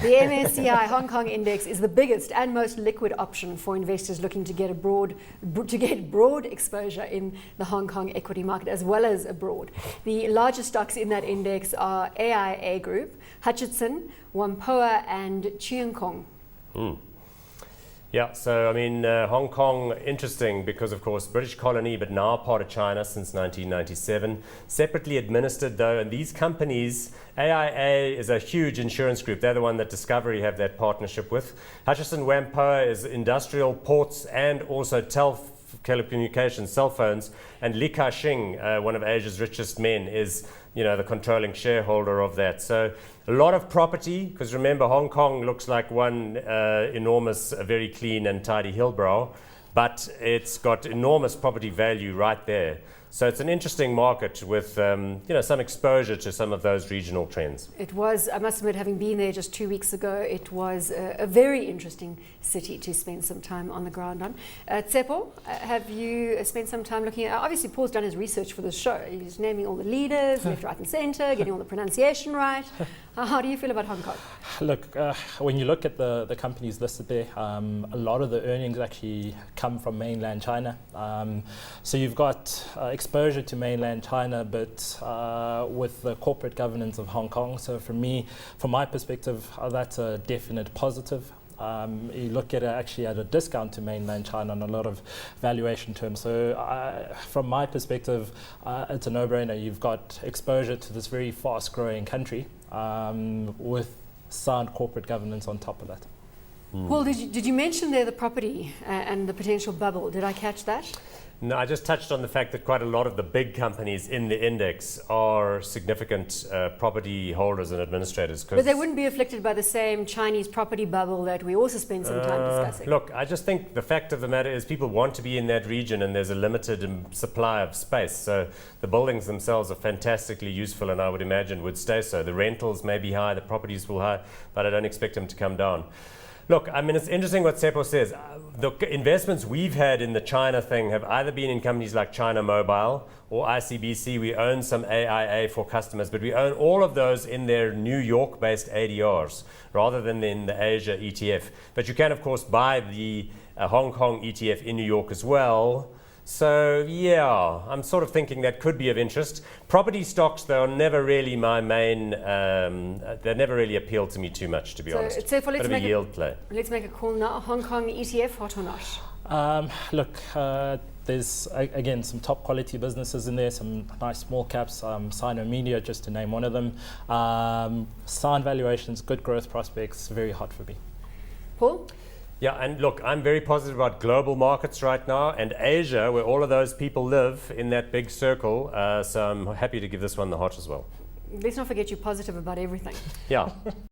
The MSCI Hong Kong Index is the biggest and most liquid option for investors looking to get broad exposure in the Hong Kong equity market as well as abroad. The largest stocks in that index are AIA Group, Hutchison, Whampoa, and Cheung Kong. Yeah, so I mean, Hong Kong, interesting because of course British colony, but now part of China since 1997. Separately administered though, and these companies, AIA is a huge insurance group. They're the one that Discovery have that partnership with. Hutchison Whampoa is industrial, ports, and also telecommunications, cell phones. And Li Ka-shing, one of Asia's richest men, is the controlling shareholder of that. So a lot of property, because remember Hong Kong looks like one enormous, very clean and tidy hillbrow, but it's got enormous property value right there. So it's an interesting market with some exposure to some of those regional trends. It was, I must admit, having been there just 2 weeks ago, it was a very interesting city to spend some time on the ground on. Tsepo, have you spent some time looking at, obviously Paul's done his research for this show. He's naming all the leaders, left, right and centre, getting all the pronunciation right. How do you feel about Hong Kong? Look, when you look at the companies listed there, a lot of the earnings actually come from mainland China. So you've got exposure to mainland China, but with the corporate governance of Hong Kong. So from my perspective, that's a definite positive. You look at it actually at a discount to mainland China on a lot of valuation terms. So from my perspective, it's a no-brainer. You've got exposure to this very fast-growing country with sound corporate governance on top of that. Paul, did you mention there the property and the potential bubble? Did I catch that? No, I just touched on the fact that quite a lot of the big companies in the index are significant property holders and administrators. But they wouldn't be afflicted by the same Chinese property bubble that we also spend some time discussing. Look, I just think the fact of the matter is people want to be in that region and there's a limited supply of space. So the buildings themselves are fantastically useful and I would imagine would stay so. The rentals may be high, the properties will high, but I don't expect them to come down. Look, I mean, it's interesting what Tsepo says. The investments we've had in the China thing have either been in companies like China Mobile or ICBC. We own some AIA for customers, but we own all of those in their New York-based ADRs rather than in the Asia ETF. But you can, of course, buy the Hong Kong ETF in New York as well. So yeah, I'm sort of thinking that could be of interest. Property stocks, though, are never really my main, they never really appeal to me too much, to be honest. So let's bit of a yield play. Let's make a call now. Hong Kong ETF, hot or not? Look, there's again some top quality businesses in there, some nice small caps, Sino Media just to name one of them. Sound valuations, good growth prospects, very hot for me. Paul? Yeah, and look, I'm very positive about global markets right now and Asia, where all of those people live in that big circle. So I'm happy to give this one the hot as well. Let's not forget you're positive about everything. Yeah.